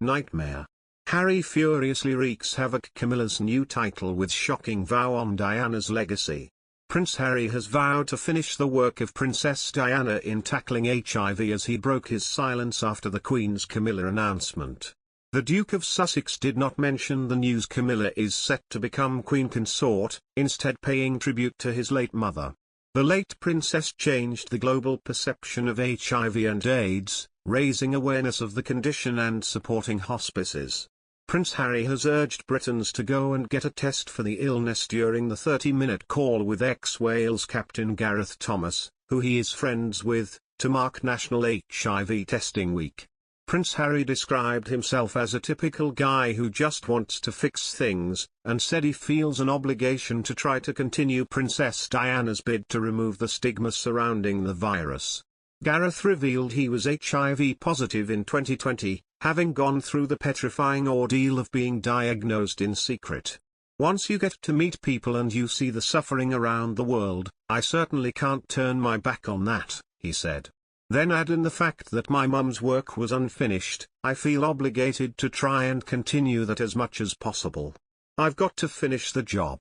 nightmare. Harry furiously wreaks havoc. Camilla's new title with shocking vow on Diana's legacy. Prince Harry has vowed to finish the work of Princess Diana in tackling HIV as he broke his silence after the Queen's Camilla announcement. The Duke of Sussex did not mention the news Camilla is set to become Queen Consort, instead paying tribute to his late mother. The late princess changed the global perception of HIV and AIDS, raising awareness of the condition and supporting hospices. Prince Harry has urged Britons to go and get a test for the illness during the 30-minute call with ex-Wales captain Gareth Thomas, who he is friends with, to mark National HIV Testing Week. Prince Harry described himself as a typical guy who just wants to fix things, and said he feels an obligation to try to continue Princess Diana's bid to remove the stigma surrounding the virus. Gareth revealed he was HIV positive in 2020, having gone through the petrifying ordeal of being diagnosed in secret. Once you get to meet people and you see the suffering around the world, I certainly can't turn my back on that, he said. Then add in the fact that my mum's work was unfinished. I feel obligated to try and continue that as much as possible. I've got to finish the job.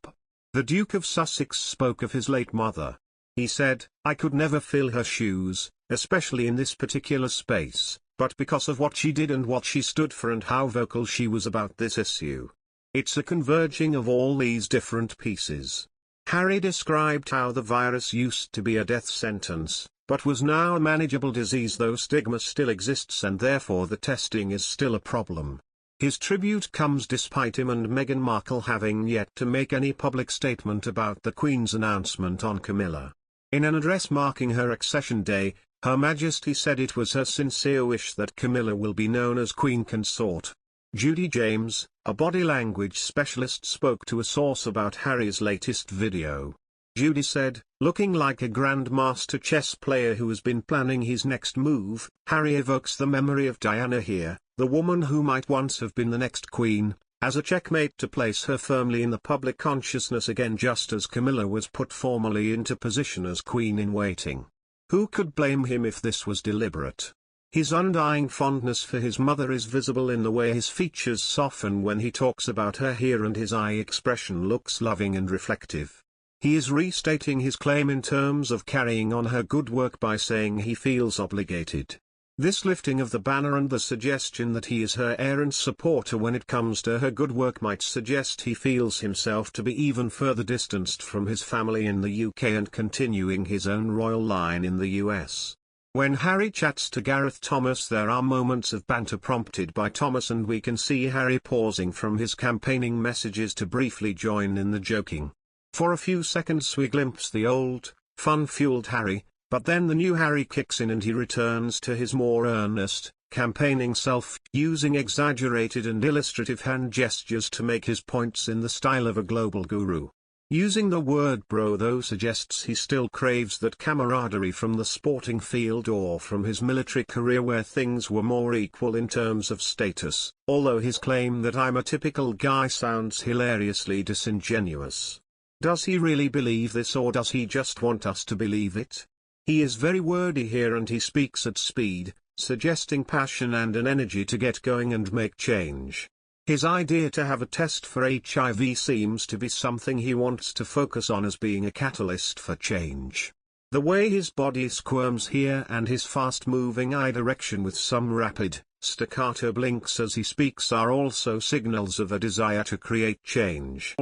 The Duke of Sussex spoke of his late mother. He said, I could never fill her shoes, especially in this particular space, but because of what she did and what she stood for and how vocal she was about this issue. It's a converging of all these different pieces. Harry described how the virus used to be a death sentence, but was now a manageable disease, though stigma still exists and therefore the testing is still a problem. His tribute comes despite him and Meghan Markle having yet to make any public statement about the Queen's announcement on Camilla. In an address marking her accession day, Her Majesty said it was her sincere wish that Camilla will be known as Queen Consort. Judy James, a body language specialist, spoke to a source about Harry's latest video. Judy said, looking like a grandmaster chess player who has been planning his next move, Harry evokes the memory of Diana here, the woman who might once have been the next queen, as a checkmate to place her firmly in the public consciousness again, just as Camilla was put formally into position as queen in waiting. Who could blame him if this was deliberate? His undying fondness for his mother is visible in the way his features soften when he talks about her here, and his eye expression looks loving and reflective. He is restating his claim in terms of carrying on her good work by saying he feels obligated. This lifting of the banner and the suggestion that he is her heir and supporter when it comes to her good work might suggest he feels himself to be even further distanced from his family in the UK and continuing his own royal line in the US. When Harry chats to Gareth Thomas, there are moments of banter prompted by Thomas, and we can see Harry pausing from his campaigning messages to briefly join in the joking. For a few seconds we glimpse the old, fun-fueled Harry, but then the new Harry kicks in and he returns to his more earnest, campaigning self, using exaggerated and illustrative hand gestures to make his points in the style of a global guru. Using the word bro though suggests he still craves that camaraderie from the sporting field or from his military career where things were more equal in terms of status, although his claim that I'm a typical guy sounds hilariously disingenuous. Does he really believe this, or does he just want us to believe it? He is very wordy here and he speaks at speed, suggesting passion and an energy to get going and make change. His idea to have a test for HIV seems to be something he wants to focus on as being a catalyst for change. The way his body squirms here and his fast-moving eye direction with some rapid, staccato blinks as he speaks are also signals of a desire to create change.